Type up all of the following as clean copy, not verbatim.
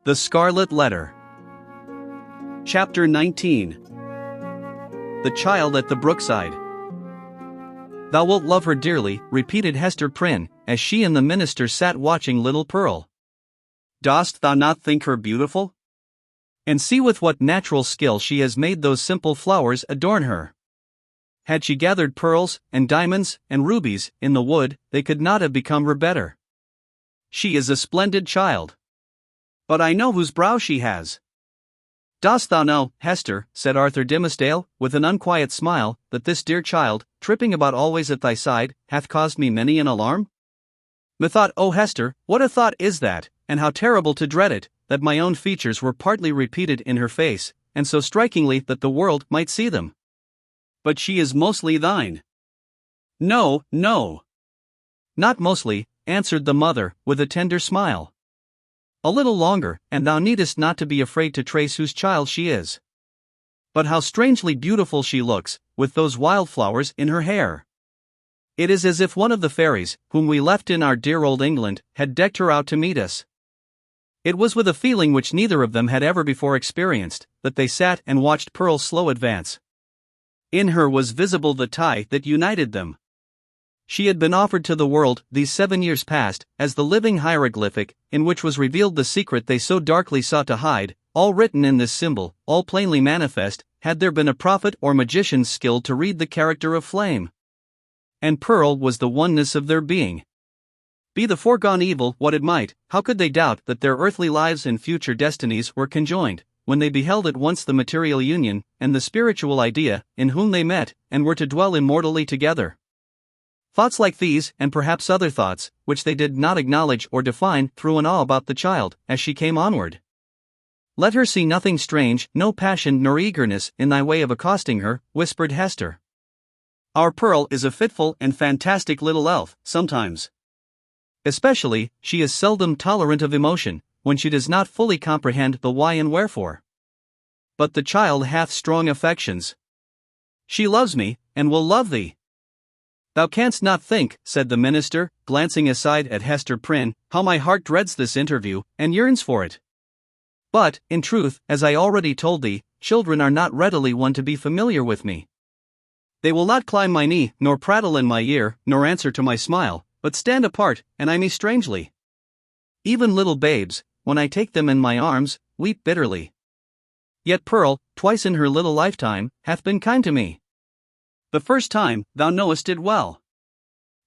The Scarlet Letter. Chapter 19. The Child at the Brook-side. "Thou wilt love her dearly," repeated Hester Prynne, as she and the minister sat watching little Pearl. "Dost thou not think her beautiful? And see with what natural skill she has made those simple flowers adorn her. Had she gathered pearls, and diamonds, and rubies, in the wood, they could not have become her better. She is a splendid child. But I know whose brow she has." "Dost thou know, Hester," said Arthur Dimmesdale, with an unquiet smile, "that this dear child, tripping about always at thy side, hath caused me many an alarm? Methought, O Hester, what a thought is that, and how terrible to dread it, that my own features were partly repeated in her face, and so strikingly that the world might see them. But she is mostly thine." "No, no. Not mostly," answered the mother, with a tender smile. "A little longer, and thou needest not to be afraid to trace whose child she is. But how strangely beautiful she looks, with those wildflowers in her hair. It is as if one of the fairies, whom we left in our dear old England, had decked her out to meet us." It was with a feeling which neither of them had ever before experienced, that they sat and watched Pearl's slow advance. In her was visible the tie that united them. She had been offered to the world, these 7 years past, as the living hieroglyphic, in which was revealed the secret they so darkly sought to hide, all written in this symbol, all plainly manifest, had there been a prophet or magician's skill to read the character of flame. And Pearl was the oneness of their being. Be the foregone evil what it might, how could they doubt that their earthly lives and future destinies were conjoined, when they beheld at once the material union, and the spiritual idea, in whom they met, and were to dwell immortally together? Thoughts like these, and perhaps other thoughts, which they did not acknowledge or define, threw an awe about the child, as she came onward. "Let her see nothing strange, no passion nor eagerness, in thy way of accosting her," whispered Hester. "Our Pearl is a fitful and fantastic little elf, sometimes. Especially, she is seldom tolerant of emotion, when she does not fully comprehend the why and wherefore. But the child hath strong affections. She loves me, and will love thee. Thou canst not think," said the minister, glancing aside at Hester Prynne, "how my heart dreads this interview, and yearns for it. But, in truth, as I already told thee, children are not readily won to be familiar with me. They will not climb my knee, nor prattle in my ear, nor answer to my smile, but stand apart, and eye me strangely. Even little babes, when I take them in my arms, weep bitterly. Yet Pearl, twice in her little lifetime, hath been kind to me. The first time, thou knowest it well.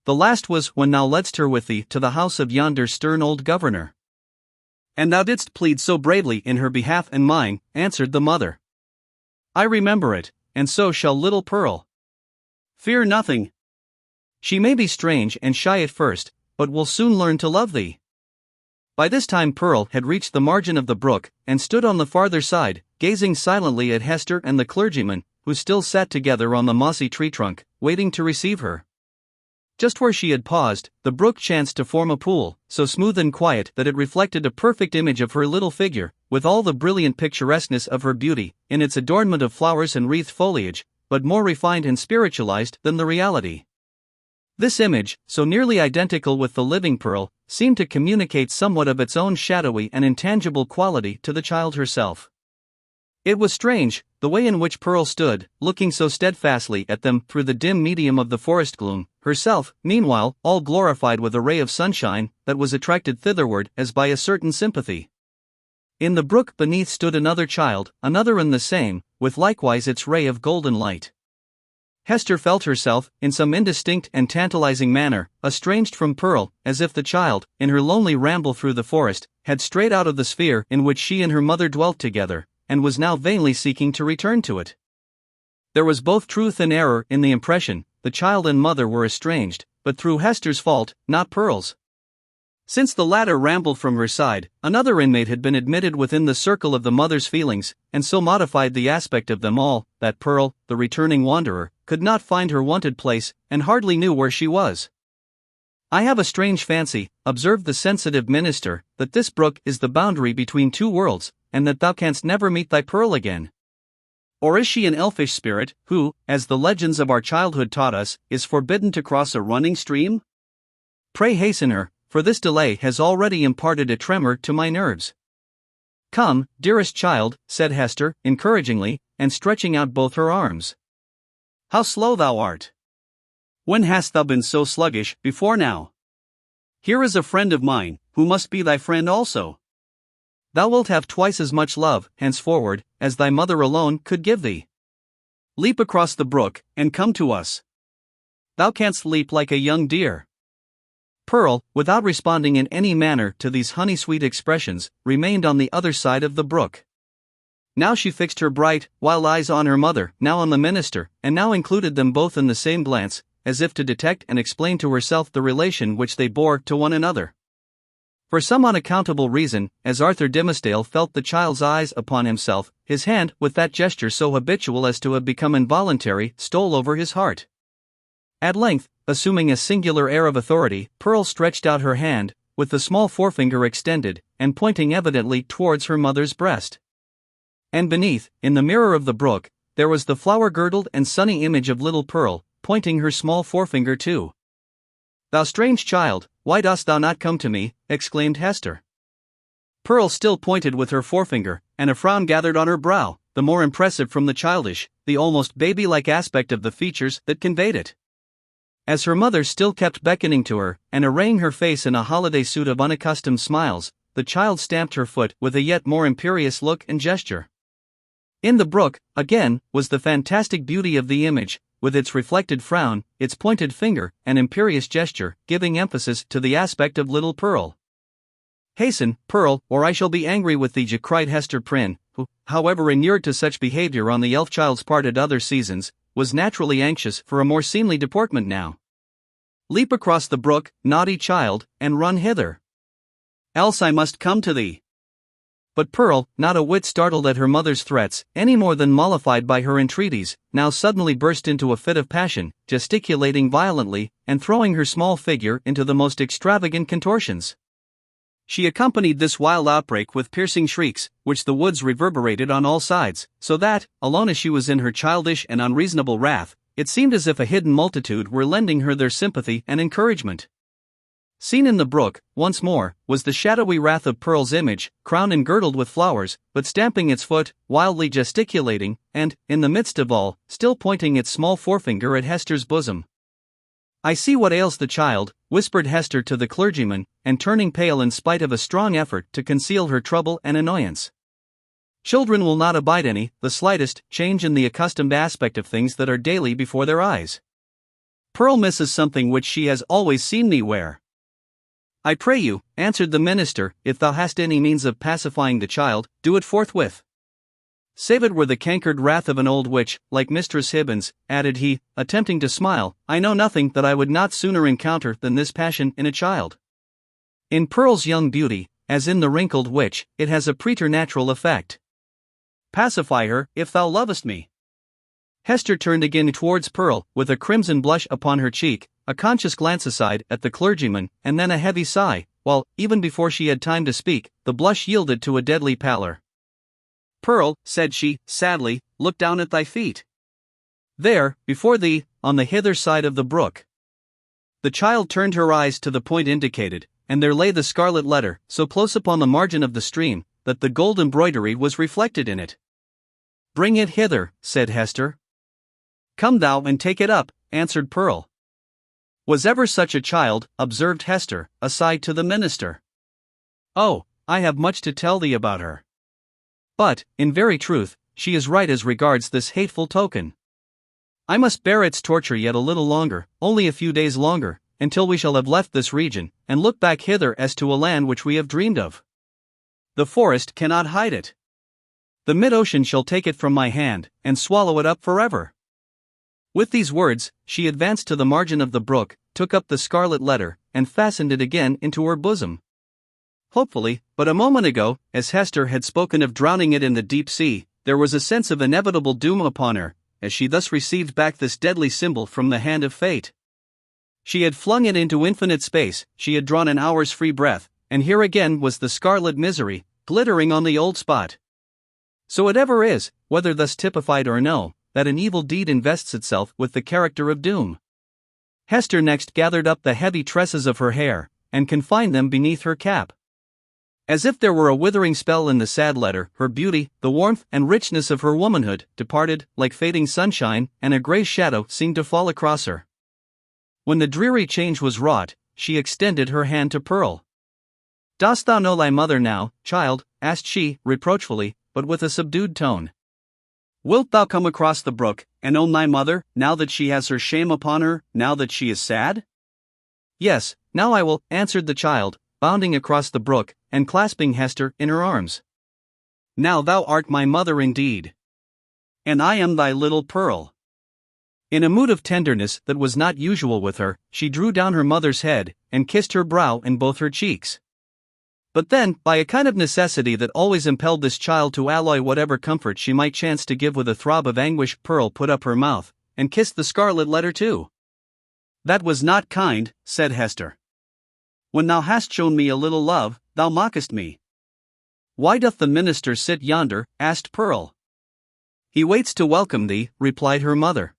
The last was when thou ledst her with thee to the house of yonder stern old governor. And thou didst plead so bravely in her behalf and mine," answered the mother. "I remember it, and so shall little Pearl. Fear nothing. She may be strange and shy at first, but will soon learn to love thee." By this time Pearl had reached the margin of the brook, and stood on the farther side, gazing silently at Hester and the clergyman, who still sat together on the mossy tree trunk, waiting to receive her. Just where she had paused, the brook chanced to form a pool, so smooth and quiet that it reflected a perfect image of her little figure, with all the brilliant picturesqueness of her beauty, in its adornment of flowers and wreathed foliage, but more refined and spiritualized than the reality. This image, so nearly identical with the living Pearl, seemed to communicate somewhat of its own shadowy and intangible quality to the child herself. It was strange, the way in which Pearl stood, looking so steadfastly at them through the dim medium of the forest gloom, herself, meanwhile, all glorified with a ray of sunshine that was attracted thitherward as by a certain sympathy. In the brook beneath stood another child, another and the same, with likewise its ray of golden light. Hester felt herself, in some indistinct and tantalizing manner, estranged from Pearl, as if the child, in her lonely ramble through the forest, had strayed out of the sphere in which she and her mother dwelt together, and was now vainly seeking to return to it. There was both truth and error in the impression. The child and mother were estranged, but through Hester's fault, not Pearl's. Since the latter rambled from her side, another inmate had been admitted within the circle of the mother's feelings, and so modified the aspect of them all, that Pearl, the returning wanderer, could not find her wonted place, and hardly knew where she was. "I have a strange fancy," observed the sensitive minister, "that this brook is the boundary between two worlds, and that thou canst never meet thy Pearl again. Or is she an elfish spirit, who, as the legends of our childhood taught us, is forbidden to cross a running stream? Pray hasten her, for this delay has already imparted a tremor to my nerves." "Come, dearest child," said Hester, encouragingly, and stretching out both her arms. "How slow thou art! When hast thou been so sluggish before now? Here is a friend of mine, who must be thy friend also. Thou wilt have twice as much love, henceforward, as thy mother alone could give thee. Leap across the brook, and come to us. Thou canst leap like a young deer." Pearl, without responding in any manner to these honey-sweet expressions, remained on the other side of the brook. Now she fixed her bright, wild eyes on her mother, now on the minister, and now included them both in the same glance, as if to detect and explain to herself the relation which they bore to one another. For some unaccountable reason, as Arthur Dimmesdale felt the child's eyes upon himself, his hand, with that gesture so habitual as to have become involuntary, stole over his heart. At length, assuming a singular air of authority, Pearl stretched out her hand, with the small forefinger extended, and pointing evidently towards her mother's breast. And beneath, in the mirror of the brook, there was the flower-girdled and sunny image of little Pearl, pointing her small forefinger too. "Thou strange child, why dost thou not come to me?" exclaimed Hester. Pearl still pointed with her forefinger, and a frown gathered on her brow, the more impressive from the childish, the almost baby-like aspect of the features that conveyed it. As her mother still kept beckoning to her, and arraying her face in a holiday suit of unaccustomed smiles, the child stamped her foot with a yet more imperious look and gesture. In the brook, again, was the fantastic beauty of the image, with its reflected frown, its pointed finger, and imperious gesture, giving emphasis to the aspect of little Pearl. "Hasten, Pearl, or I shall be angry with thee," cried Hester Prynne, who, however inured to such behavior on the elf child's part at other seasons, was naturally anxious for a more seemly deportment now. "Leap across the brook, naughty child, and run hither. Else I must come to thee." But Pearl, not a whit startled at her mother's threats, any more than mollified by her entreaties, now suddenly burst into a fit of passion, gesticulating violently, and throwing her small figure into the most extravagant contortions. She accompanied this wild outbreak with piercing shrieks, which the woods reverberated on all sides, so that, alone as she was in her childish and unreasonable wrath, it seemed as if a hidden multitude were lending her their sympathy and encouragement. Seen in the brook, once more, was the shadowy wrath of Pearl's image, crowned and girdled with flowers, but stamping its foot, wildly gesticulating, and, in the midst of all, still pointing its small forefinger at Hester's bosom. "I see what ails the child," whispered Hester to the clergyman, and turning pale in spite of a strong effort to conceal her trouble and annoyance. "Children will not abide the slightest, change in the accustomed aspect of things that are daily before their eyes. Pearl misses something which she has always seen me wear." "I pray you," answered the minister, "if thou hast any means of pacifying the child, do it forthwith. Save it were the cankered wrath of an old witch, like Mistress Hibbins," added he, attempting to smile, "I know nothing that I would not sooner encounter than this passion in a child. In Pearl's young beauty, as in the wrinkled witch, it has a preternatural effect. Pacify her, if thou lovest me." Hester turned again towards Pearl, with a crimson blush upon her cheek, a conscious glance aside at the clergyman, and then a heavy sigh, while, even before she had time to speak, the blush yielded to a deadly pallor. "Pearl," said she, sadly, "look down at thy feet. There, before thee, on the hither side of the brook." The child turned her eyes to the point indicated, and there lay the Scarlet Letter, so close upon the margin of the stream, that the gold embroidery was reflected in it. "Bring it hither," said Hester. "Come thou and take it up," answered Pearl. "Was ever such a child," observed Hester, aside to the minister. "Oh, I have much to tell thee about her. But, in very truth, she is right as regards this hateful token. I must bear its torture yet a little longer, only a few days longer, until we shall have left this region, and look back hither as to a land which we have dreamed of. The forest cannot hide it. The mid-ocean shall take it from my hand, and swallow it up forever." With these words, she advanced to the margin of the brook, took up the Scarlet Letter, and fastened it again into her bosom. Hopefully, but a moment ago, as Hester had spoken of drowning it in the deep sea, there was a sense of inevitable doom upon her, as she thus received back this deadly symbol from the hand of fate. She had flung it into infinite space, she had drawn an hour's free breath, and here again was the scarlet misery, glittering on the old spot. So it ever is, whether thus typified or no, that an evil deed invests itself with the character of doom. Hester next gathered up the heavy tresses of her hair, and confined them beneath her cap. As if there were a withering spell in the sad letter, her beauty, the warmth and richness of her womanhood, departed, like fading sunshine, and a grey shadow seemed to fall across her. When the dreary change was wrought, she extended her hand to Pearl. "Dost thou know thy mother now, child?" asked she, reproachfully, but with a subdued tone. "Wilt thou come across the brook, and own thy mother, now that she has her shame upon her, now that she is sad?" "Yes, now I will," answered the child, bounding across the brook, and clasping Hester in her arms. "Now thou art my mother indeed. And I am thy little Pearl." In a mood of tenderness that was not usual with her, she drew down her mother's head, and kissed her brow and both her cheeks. But then, by a kind of necessity that always impelled this child to alloy whatever comfort she might chance to give with a throb of anguish, Pearl put up her mouth, and kissed the Scarlet Letter too. "That was not kind," said Hester. "When thou hast shown me a little love, thou mockest me." "Why doth the minister sit yonder?" asked Pearl. "He waits to welcome thee," replied her mother.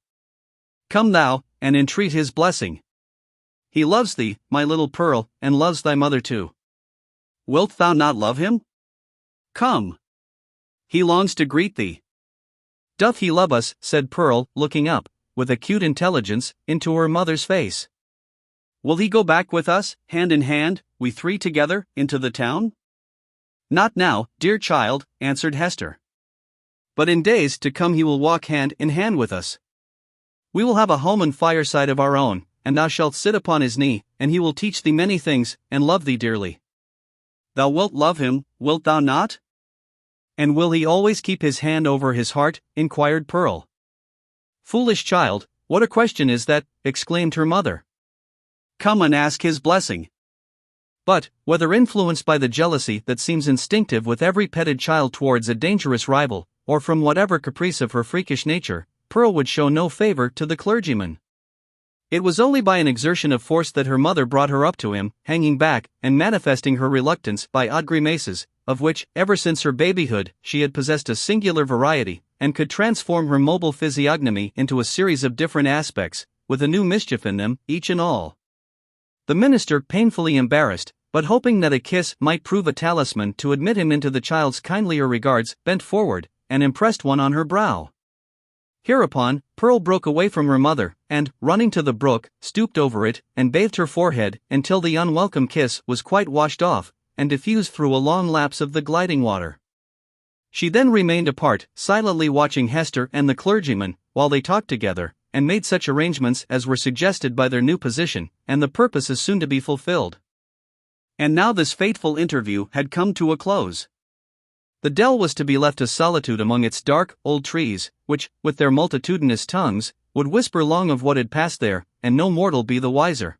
"Come thou, and entreat his blessing. He loves thee, my little Pearl, and loves thy mother too. Wilt thou not love him? Come. He longs to greet thee." "Doth he love us?" said Pearl, looking up, with acute intelligence, into her mother's face. "Will he go back with us, hand in hand, we three together, into the town?" "Not now, dear child," answered Hester. "But in days to come he will walk hand in hand with us. We will have a home and fireside of our own, and thou shalt sit upon his knee, and he will teach thee many things, and love thee dearly." "Thou wilt love him, wilt thou not? And will he always keep his hand over his heart?" inquired Pearl. "Foolish child, what a question is that!" exclaimed her mother. "Come and ask his blessing." But, whether influenced by the jealousy that seems instinctive with every petted child towards a dangerous rival, or from whatever caprice of her freakish nature, Pearl would show no favor to the clergyman. It was only by an exertion of force that her mother brought her up to him, hanging back, and manifesting her reluctance by odd grimaces, of which, ever since her babyhood, she had possessed a singular variety, and could transform her mobile physiognomy into a series of different aspects, with a new mischief in them, each and all. The minister, painfully embarrassed, but hoping that a kiss might prove a talisman to admit him into the child's kindlier regards, bent forward, and impressed one on her brow. Hereupon, Pearl broke away from her mother, and, running to the brook, stooped over it, and bathed her forehead, until the unwelcome kiss was quite washed off, and diffused through a long lapse of the gliding water. She then remained apart, silently watching Hester and the clergyman, while they talked together, and made such arrangements as were suggested by their new position, and the purpose is soon to be fulfilled. And now this fateful interview had come to a close. The dell was to be left to solitude among its dark, old trees, which, with their multitudinous tongues, would whisper long of what had passed there, and no mortal be the wiser.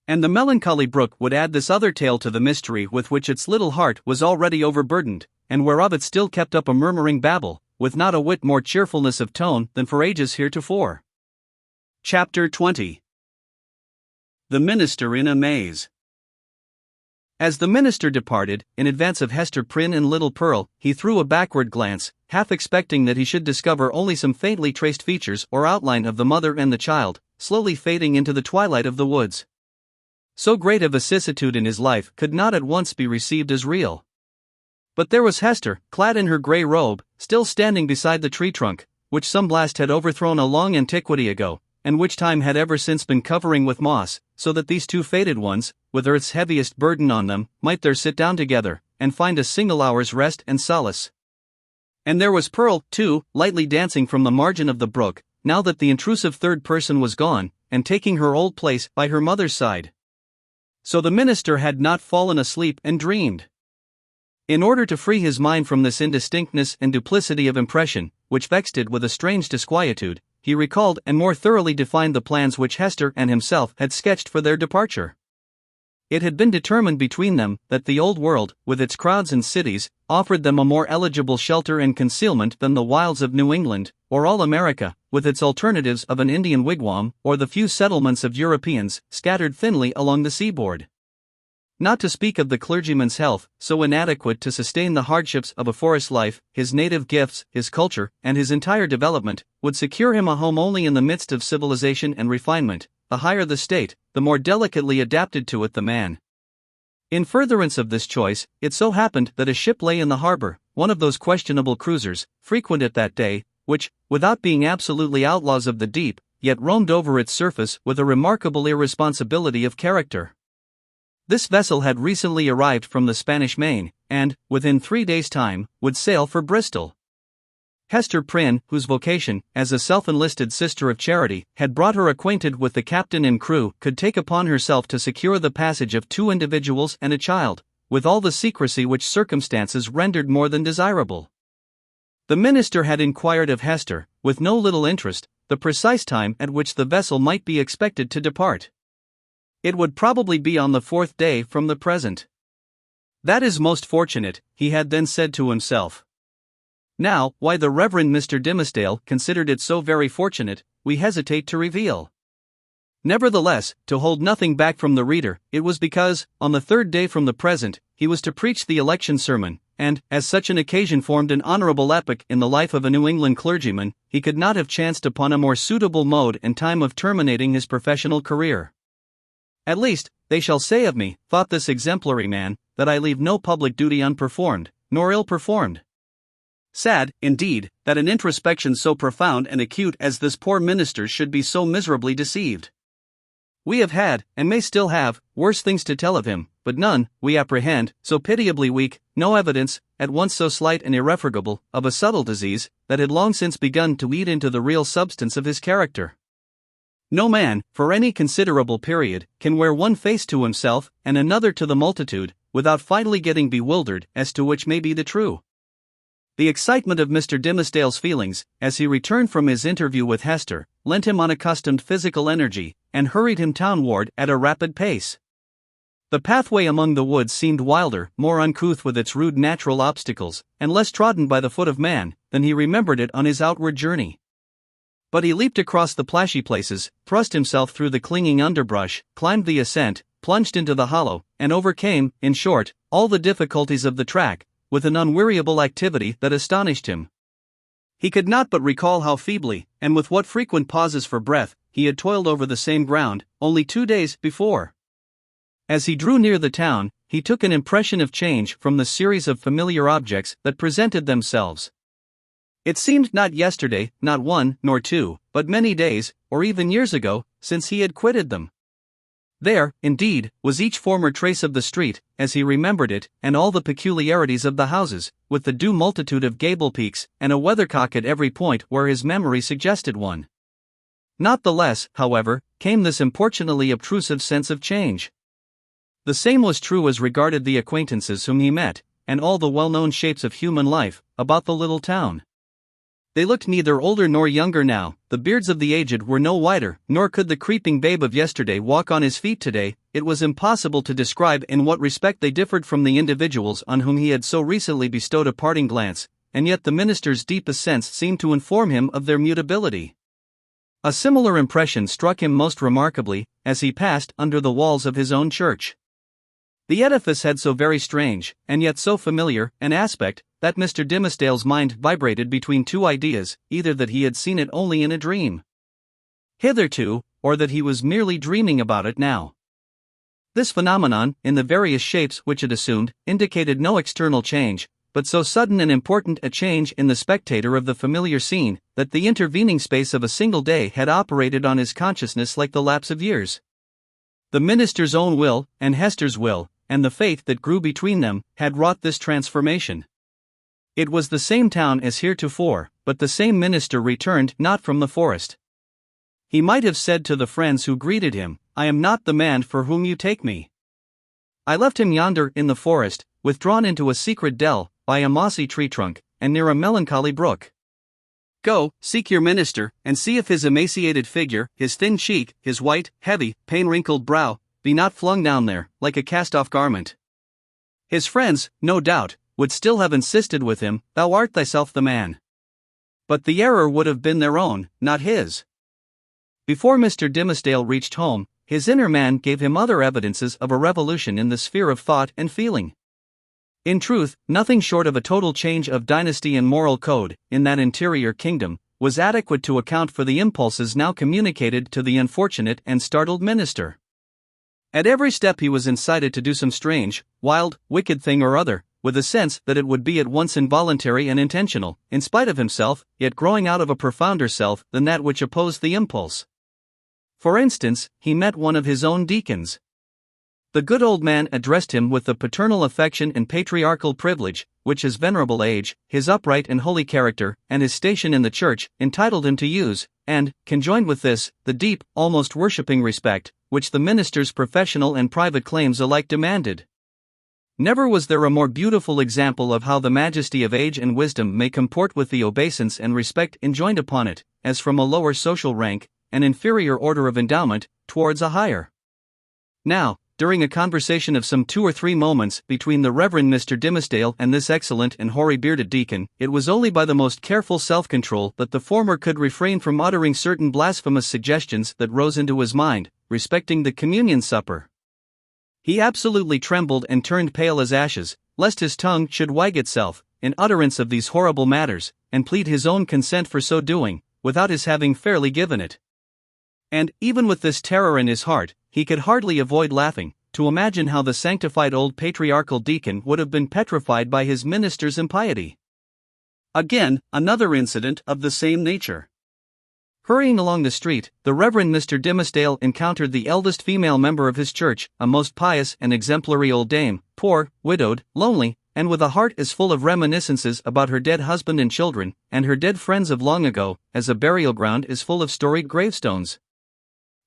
And the melancholy brook would add this other tale to the mystery with which its little heart was already overburdened, and whereof it still kept up a murmuring babble, with not a whit more cheerfulness of tone than for ages heretofore. Chapter 20. The Minister in a Maze. As the minister departed, in advance of Hester Prynne and little Pearl, he threw a backward glance, half expecting that he should discover only some faintly traced features or outline of the mother and the child, slowly fading into the twilight of the woods. So great a vicissitude in his life could not at once be received as real. But there was Hester, clad in her grey robe, still standing beside the tree trunk, which some blast had overthrown a long antiquity ago, and which time had ever since been covering with moss, so that these two faded ones, with earth's heaviest burden on them, might there sit down together, and find a single hour's rest and solace. And there was Pearl, too, lightly dancing from the margin of the brook, now that the intrusive third person was gone, and taking her old place by her mother's side. So the minister had not fallen asleep and dreamed. In order to free his mind from this indistinctness and duplicity of impression, which vexed it with a strange disquietude, he recalled and more thoroughly defined the plans which Hester and himself had sketched for their departure. It had been determined between them that the old world, with its crowds and cities, offered them a more eligible shelter and concealment than the wilds of New England, or all America, with its alternatives of an Indian wigwam, or the few settlements of Europeans, scattered thinly along the seaboard. Not to speak of the clergyman's health, so inadequate to sustain the hardships of a forest life, his native gifts, his culture, and his entire development, would secure him a home only in the midst of civilization and refinement. The higher the state, the more delicately adapted to it the man. In furtherance of this choice, it so happened that a ship lay in the harbor, one of those questionable cruisers, frequent at that day, which, without being absolutely outlaws of the deep, yet roamed over its surface with a remarkable irresponsibility of character. This vessel had recently arrived from the Spanish Main, and, within 3 days' time, would sail for Bristol. Hester Prynne, whose vocation, as a self-enlisted Sister of Charity, had brought her acquainted with the captain and crew, could take upon herself to secure the passage of 2 individuals and a child, with all the secrecy which circumstances rendered more than desirable. The minister had inquired of Hester, with no little interest, the precise time at which the vessel might be expected to depart. It would probably be on the 4th day from the present. That is most fortunate, he had then said to himself. Now, why the Reverend Mr. Dimmesdale considered it so very fortunate, we hesitate to reveal. Nevertheless, to hold nothing back from the reader, it was because, on the 3rd day from the present, he was to preach the election sermon, and, as such an occasion formed an honorable epoch in the life of a New England clergyman, he could not have chanced upon a more suitable mode and time of terminating his professional career. At least, they shall say of me, thought this exemplary man, that I leave no public duty unperformed, nor ill-performed. Sad, indeed, that an introspection so profound and acute as this poor minister's should be so miserably deceived. We have had, and may still have, worse things to tell of him, but none, we apprehend, so pitiably weak, no evidence, at once so slight and irrefragable, of a subtle disease, that had long since begun to eat into the real substance of his character. No man, for any considerable period, can wear one face to himself, and another to the multitude, without finally getting bewildered as to which may be the true. The excitement of Mr. Dimmesdale's feelings, as he returned from his interview with Hester, lent him unaccustomed physical energy, and hurried him townward at a rapid pace. The pathway among the woods seemed wilder, more uncouth with its rude natural obstacles, and less trodden by the foot of man, than he remembered it on his outward journey. But he leaped across the plashy places, thrust himself through the clinging underbrush, climbed the ascent, plunged into the hollow, and overcame, in short, all the difficulties of the track, with an unweariable activity that astonished him. He could not but recall how feebly, and with what frequent pauses for breath, he had toiled over the same ground, only 2 days before. As he drew near the town, he took an impression of change from the series of familiar objects that presented themselves. It seemed not yesterday, not 1 nor 2, but many days, or even years ago, since he had quitted them. There, indeed, was each former trace of the street, as he remembered it, and all the peculiarities of the houses, with the due multitude of gable peaks, and a weathercock at every point where his memory suggested one. Not the less, however, came this importunately obtrusive sense of change. The same was true as regarded the acquaintances whom he met, and all the well-known shapes of human life, about the little town. They looked neither older nor younger now, the beards of the aged were no whiter, nor could the creeping babe of yesterday walk on his feet today. It was impossible to describe in what respect they differed from the individuals on whom he had so recently bestowed a parting glance, and yet the minister's deepest sense seemed to inform him of their mutability. A similar impression struck him most remarkably, as he passed under the walls of his own church. The edifice had so very strange, and yet so familiar, an aspect, that Mr. Dimmesdale's mind vibrated between 2 ideas, either that he had seen it only in a dream hitherto, or that he was merely dreaming about it now. This phenomenon, in the various shapes which it assumed, indicated no external change, but so sudden and important a change in the spectator of the familiar scene, that the intervening space of a single day had operated on his consciousness like the lapse of years. The minister's own will, and Hester's will, and the faith that grew between them, had wrought this transformation. It was the same town as heretofore, but the same minister returned not from the forest. He might have said to the friends who greeted him, "I am not the man for whom you take me. I left him yonder in the forest, withdrawn into a secret dell, by a mossy tree trunk, and near a melancholy brook. Go, seek your minister, and see if his emaciated figure, his thin cheek, his white, heavy, pain-wrinkled brow, be not flung down there, like a cast-off garment." His friends, no doubt, would still have insisted with him, "Thou art thyself the man." But the error would have been their own, not his. Before Mr. Dimmesdale reached home, his inner man gave him other evidences of a revolution in the sphere of thought and feeling. In truth, nothing short of a total change of dynasty and moral code, in that interior kingdom, was adequate to account for the impulses now communicated to the unfortunate and startled minister. At every step he was incited to do some strange, wild, wicked thing or other, with a sense that it would be at once involuntary and intentional, in spite of himself, yet growing out of a profounder self than that which opposed the impulse. For instance, he met one of his own deacons. The good old man addressed him with the paternal affection and patriarchal privilege, which his venerable age, his upright and holy character, and his station in the church, entitled him to use, and, conjoined with this, the deep, almost worshipping respect, which the minister's professional and private claims alike demanded. Never was there a more beautiful example of how the majesty of age and wisdom may comport with the obeisance and respect enjoined upon it, as from a lower social rank, an inferior order of endowment, towards a higher. Now, during a conversation of some 2 or 3 moments between the Reverend Mr. Dimmesdale and this excellent and hoary-bearded deacon, it was only by the most careful self-control that the former could refrain from uttering certain blasphemous suggestions that rose into his mind, respecting the communion supper. He absolutely trembled and turned pale as ashes, lest his tongue should wag itself, in utterance of these horrible matters, and plead his own consent for so doing, without his having fairly given it. And, even with this terror in his heart, he could hardly avoid laughing, to imagine how the sanctified old patriarchal deacon would have been petrified by his minister's impiety. Again, another incident of the same nature. Hurrying along the street, the Reverend Mr. Dimmesdale encountered the eldest female member of his church, a most pious and exemplary old dame, poor, widowed, lonely, and with a heart as full of reminiscences about her dead husband and children, and her dead friends of long ago, as a burial ground is full of storied gravestones.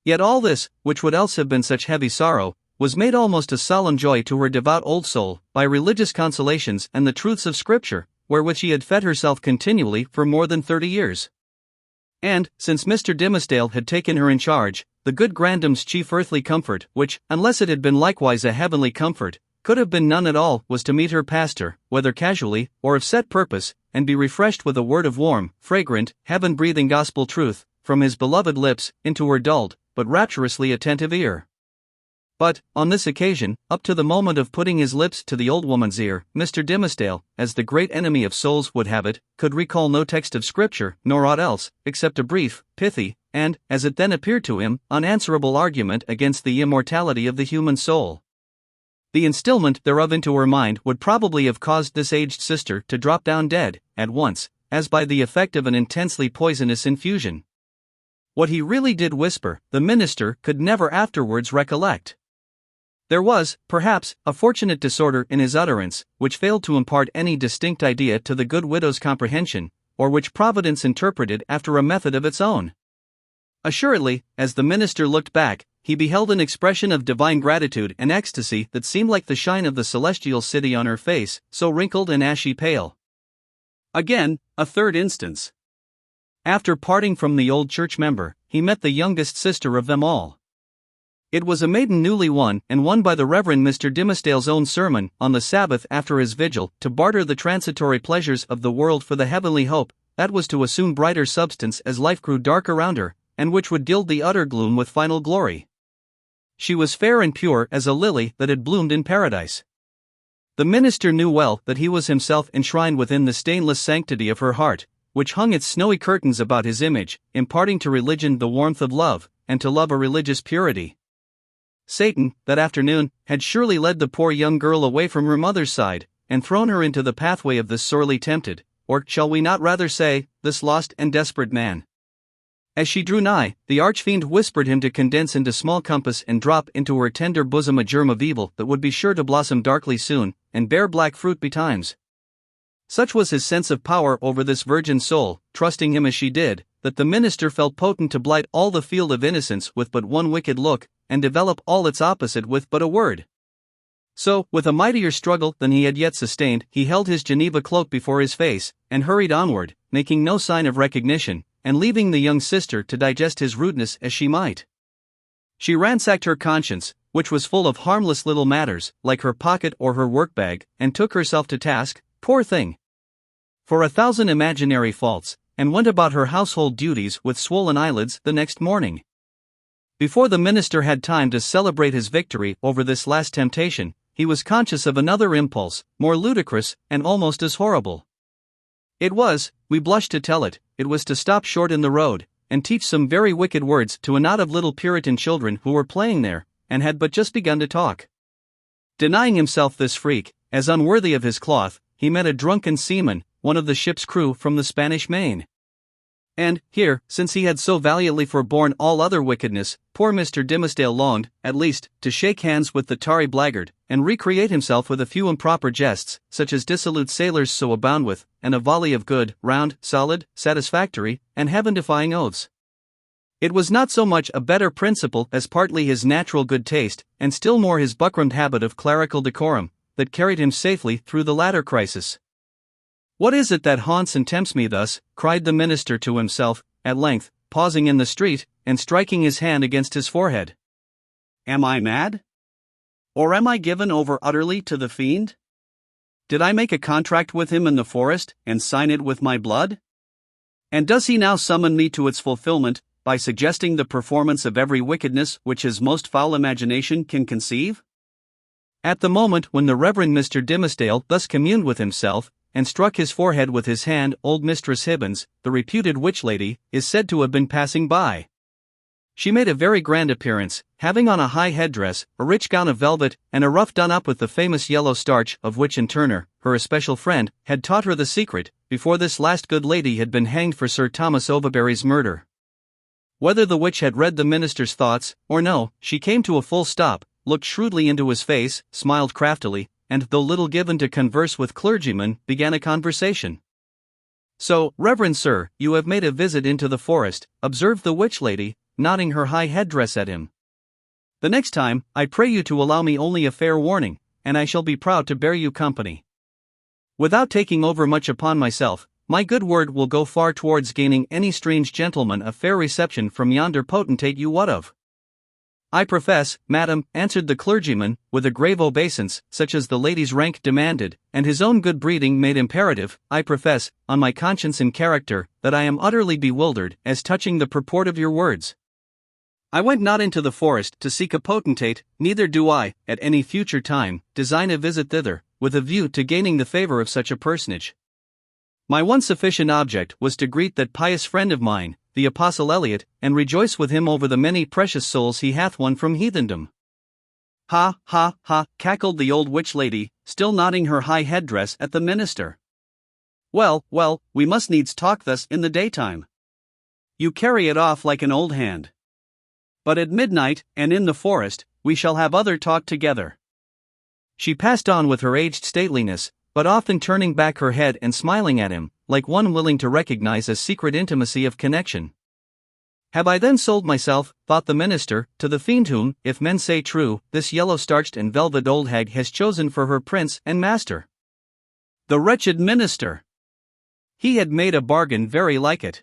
Yet all this, which would else have been such heavy sorrow, was made almost a solemn joy to her devout old soul, by religious consolations and the truths of Scripture, wherewith she had fed herself continually for more than 30 years. And, since Mr. Dimmesdale had taken her in charge, the good grandam's chief earthly comfort, which, unless it had been likewise a heavenly comfort, could have been none at all, was to meet her pastor, whether casually, or of set purpose, and be refreshed with a word of warm, fragrant, heaven-breathing gospel truth, from his beloved lips, into her dulled, but rapturously attentive ear. But, on this occasion, up to the moment of putting his lips to the old woman's ear, Mr. Dimmesdale, as the great enemy of souls would have it, could recall no text of Scripture, nor aught else, except a brief, pithy, and, as it then appeared to him, unanswerable argument against the immortality of the human soul. The instilment thereof into her mind would probably have caused this aged sister to drop down dead, at once, as by the effect of an intensely poisonous infusion. What he really did whisper, the minister could never afterwards recollect. There was, perhaps, a fortunate disorder in his utterance, which failed to impart any distinct idea to the good widow's comprehension, or which Providence interpreted after a method of its own. Assuredly, as the minister looked back, he beheld an expression of divine gratitude and ecstasy that seemed like the shine of the celestial city on her face, so wrinkled and ashy pale. Again, a third instance. After parting from the old church member, he met the youngest sister of them all. It was a maiden newly won, and won by the Reverend Mr. Dimmesdale's own sermon, on the Sabbath after his vigil, to barter the transitory pleasures of the world for the heavenly hope, that was to assume brighter substance as life grew dark around her, and which would gild the utter gloom with final glory. She was fair and pure as a lily that had bloomed in paradise. The minister knew well that he was himself enshrined within the stainless sanctity of her heart, which hung its snowy curtains about his image, imparting to religion the warmth of love, and to love a religious purity. Satan, that afternoon, had surely led the poor young girl away from her mother's side, and thrown her into the pathway of this sorely tempted, or shall we not rather say, this lost and desperate man. As she drew nigh, the archfiend whispered him to condense into small compass and drop into her tender bosom a germ of evil that would be sure to blossom darkly soon, and bear black fruit betimes. Such was his sense of power over this virgin soul, trusting him as she did, that the minister felt potent to blight all the field of innocence with but one wicked look, and develop all its opposite with but a word. So, with a mightier struggle than he had yet sustained, he held his Geneva cloak before his face, and hurried onward, making no sign of recognition, and leaving the young sister to digest his rudeness as she might. She ransacked her conscience, which was full of harmless little matters, like her pocket or her work-bag, and took herself to task, poor thing, for 1,000 imaginary faults, and went about her household duties with swollen eyelids the next morning. Before the minister had time to celebrate his victory over this last temptation, he was conscious of another impulse, more ludicrous, and almost as horrible. It was, we blush to tell it, it was to stop short in the road, and teach some very wicked words to a knot of little Puritan children who were playing there, and had but just begun to talk. Denying himself this freak, as unworthy of his cloth, he met a drunken seaman, one of the ship's crew from the Spanish Main. And, here, since he had so valiantly forborne all other wickedness, poor Mr. Dimmesdale longed, at least, to shake hands with the tarry blackguard, and recreate himself with a few improper jests, such as dissolute sailors so abound with, and a volley of good, round, solid, satisfactory, and heaven-defying oaths. It was not so much a better principle as partly his natural good taste, and still more his buckrammed habit of clerical decorum, that carried him safely through the latter crisis. "What is it that haunts and tempts me thus?" cried the minister to himself, at length, pausing in the street, and striking his hand against his forehead. "Am I mad? Or am I given over utterly to the fiend? Did I make a contract with him in the forest, and sign it with my blood? And does he now summon me to its fulfillment, by suggesting the performance of every wickedness which his most foul imagination can conceive?" At the moment when the Reverend Mr. Dimmesdale thus communed with himself, and struck his forehead with his hand, old Mistress Hibbins, the reputed witch lady, is said to have been passing by. She made a very grand appearance, having on a high headdress, a rich gown of velvet, and a ruff done up with the famous yellow starch of which Turner, her especial friend, had taught her the secret, before this last good lady had been hanged for Sir Thomas Overbury's murder. Whether the witch had read the minister's thoughts, or no, she came to a full stop, looked shrewdly into his face, smiled craftily, and, though little given to converse with clergymen, began a conversation. "So, Reverend Sir, you have made a visit into the forest," observed the witch lady, nodding her high headdress at him. "The next time, I pray you to allow me only a fair warning, and I shall be proud to bear you company. Without taking over much upon myself, my good word will go far towards gaining any strange gentleman a fair reception from yonder potentate you wot of." "I profess, madam," answered the clergyman, with a grave obeisance, such as the lady's rank demanded, and his own good breeding made imperative, "I profess, on my conscience and character, that I am utterly bewildered as touching the purport of your words. I went not into the forest to seek a potentate, neither do I, at any future time, design a visit thither, with a view to gaining the favor of such a personage. My one sufficient object was to greet that pious friend of mine, the Apostle Eliot, and rejoice with him over the many precious souls he hath won from heathendom." "Ha, ha, ha," cackled the old witch lady, still nodding her high headdress at the minister. "Well, well, we must needs talk thus in the daytime. You carry it off like an old hand. But at midnight, and in the forest, we shall have other talk together." She passed on with her aged stateliness, but often turning back her head and smiling at him, like one willing to recognize a secret intimacy of connection. "Have I then sold myself," thought the minister, "to the fiend whom, if men say true, this yellow-starched and velvet old hag has chosen for her prince and master? The wretched minister! He had made a bargain very like it.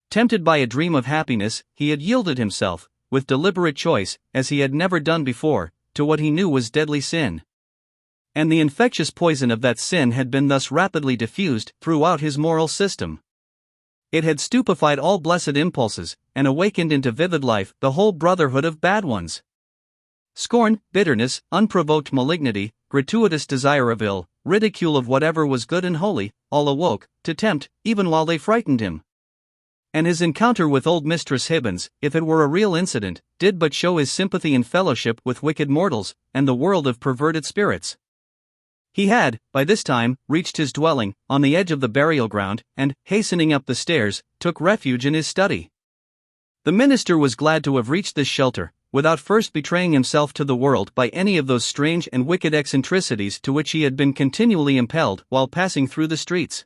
Tempted by a dream of happiness, he had yielded himself, with deliberate choice, as he had never done before, to what he knew was deadly sin. And the infectious poison of that sin had been thus rapidly diffused throughout his moral system. It had stupefied all blessed impulses, and awakened into vivid life the whole brotherhood of bad ones. Scorn, bitterness, unprovoked malignity, gratuitous desire of ill, ridicule of whatever was good and holy, all awoke, to tempt, even while they frightened him. And his encounter with old Mistress Hibbins, if it were a real incident, did but show his sympathy and fellowship with wicked mortals, and the world of perverted spirits. He had, by this time, reached his dwelling, on the edge of the burial ground, and, hastening up the stairs, took refuge in his study. The minister was glad to have reached this shelter, without first betraying himself to the world by any of those strange and wicked eccentricities to which he had been continually impelled while passing through the streets.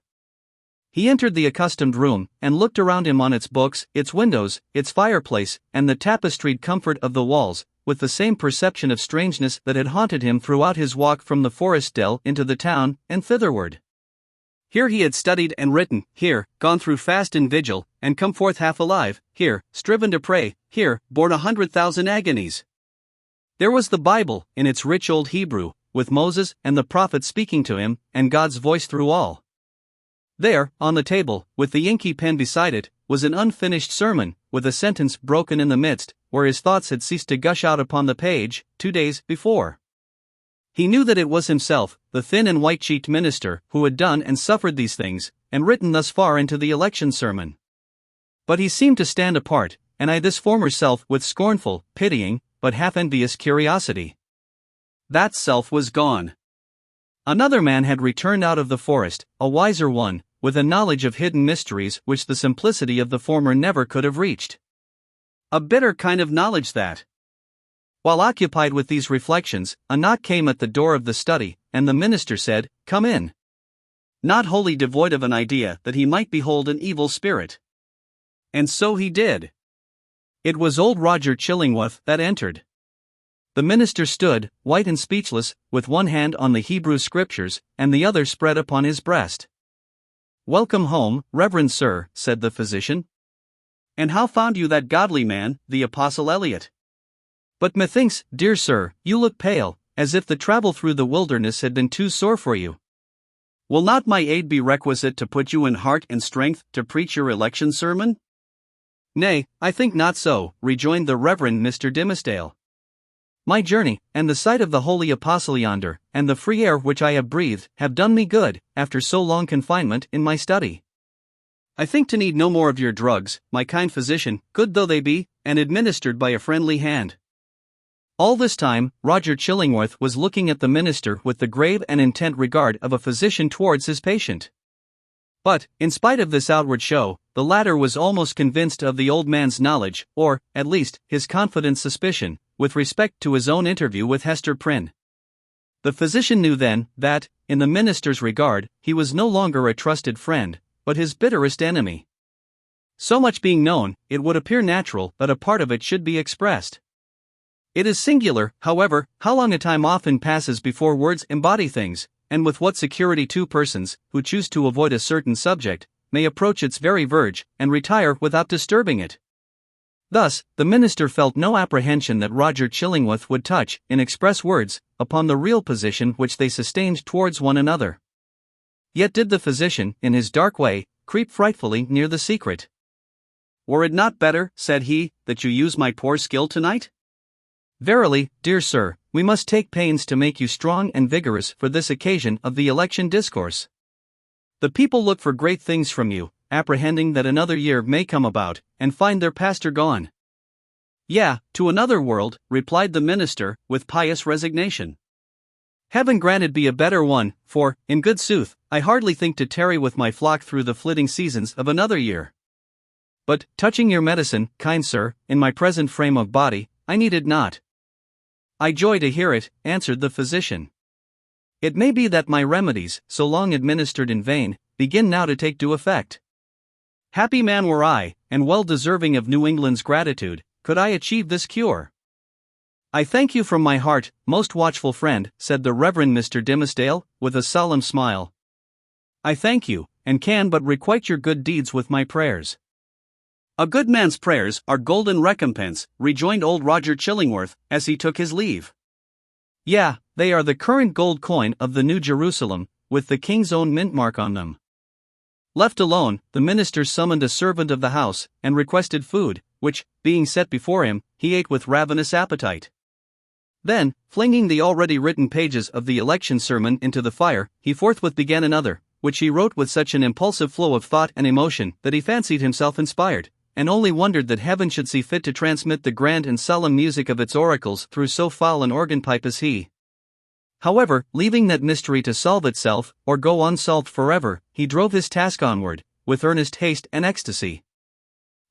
He entered the accustomed room, and looked around him on its books, its windows, its fireplace, and the tapestried comfort of the walls, with the same perception of strangeness that had haunted him throughout his walk from the forest dell into the town, and thitherward. Here he had studied and written, here, gone through fast and vigil, and come forth half alive, here, striven to pray, here, borne 100,000 agonies. There was the Bible, in its rich old Hebrew, with Moses and the prophets speaking to him, and God's voice through all. There, on the table, with the inky pen beside it, was an unfinished sermon, with a sentence broken in the midst, where his thoughts had ceased to gush out upon the page, 2 days before. He knew that it was himself, the thin and white-cheeked minister, who had done and suffered these things, and written thus far into the election sermon. But he seemed to stand apart, and eyed this former self with scornful, pitying, but half-envious curiosity. That self was gone. Another man had returned out of the forest, a wiser one, with a knowledge of hidden mysteries which the simplicity of the former never could have reached. A bitter kind of knowledge that. While occupied with these reflections, a knock came at the door of the study, and the minister said, "Come in." Not wholly devoid of an idea that he might behold an evil spirit. And so he did. It was old Roger Chillingworth that entered. The minister stood, white and speechless, with one hand on the Hebrew scriptures, and the other spread upon his breast. "Welcome home, reverend sir," said the physician. "And how found you that godly man, the Apostle Eliot? But methinks, dear sir, you look pale, as if the travel through the wilderness had been too sore for you. Will not my aid be requisite to put you in heart and strength to preach your election sermon?" "Nay, I think not so," rejoined the Reverend Mr. Dimmesdale. "My journey, and the sight of the holy apostle yonder, and the free air which I have breathed, have done me good, after so long confinement in my study. I think to need no more of your drugs, my kind physician, good though they be, and administered by a friendly hand." All this time, Roger Chillingworth was looking at the minister with the grave and intent regard of a physician towards his patient. But, in spite of this outward show, the latter was almost convinced of the old man's knowledge, or, at least, his confident suspicion, with respect to his own interview with Hester Prynne. The physician knew then, that, in the minister's regard, he was no longer a trusted friend, but his bitterest enemy. So much being known, it would appear natural that a part of it should be expressed. It is singular, however, how long a time often passes before words embody things, and with what security two persons, who choose to avoid a certain subject, may approach its very verge, and retire without disturbing it. Thus, the minister felt no apprehension that Roger Chillingworth would touch, in express words, upon the real position which they sustained towards one another. Yet did the physician, in his dark way, creep frightfully near the secret. "Were it not better," said he, "that you use my poor skill tonight? Verily, dear sir, we must take pains to make you strong and vigorous for this occasion of the election discourse. The people look for great things from you, apprehending that another year may come about, and find their pastor gone." "Yea, to another world," replied the minister, with pious resignation. "Heaven granted be a better one, for, in good sooth, I hardly think to tarry with my flock through the flitting seasons of another year. But, touching your medicine, kind sir, in my present frame of body, I need it not." "I joy to hear it," answered the physician. "It may be that my remedies, so long administered in vain, begin now to take due effect. Happy man were I, and well deserving of New England's gratitude, could I achieve this cure." "I thank you from my heart, most watchful friend," said the Reverend Mr. Dimmesdale, with a solemn smile. "I thank you, and can but requite your good deeds with my prayers." "A good man's prayers are golden recompense," rejoined old Roger Chillingworth, as he took his leave. "Yea, they are the current gold coin of the New Jerusalem, with the king's own mint mark on them." Left alone, the minister summoned a servant of the house, and requested food, which, being set before him, he ate with ravenous appetite. Then, flinging the already written pages of the election sermon into the fire, he forthwith began another, which he wrote with such an impulsive flow of thought and emotion that he fancied himself inspired, and only wondered that heaven should see fit to transmit the grand and solemn music of its oracles through so foul an organ pipe as he. However, leaving that mystery to solve itself, or go unsolved forever, he drove his task onward, with earnest haste and ecstasy.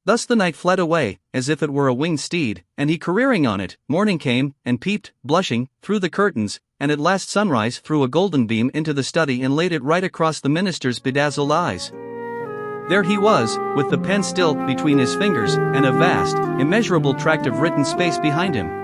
Thus the night fled away, as if it were a winged steed, and he careering on it, morning came, and peeped, blushing, through the curtains, and at last sunrise threw a golden beam into the study and laid it right across the minister's bedazzled eyes. There he was, with the pen still between his fingers, and a vast, immeasurable tract of written space behind him.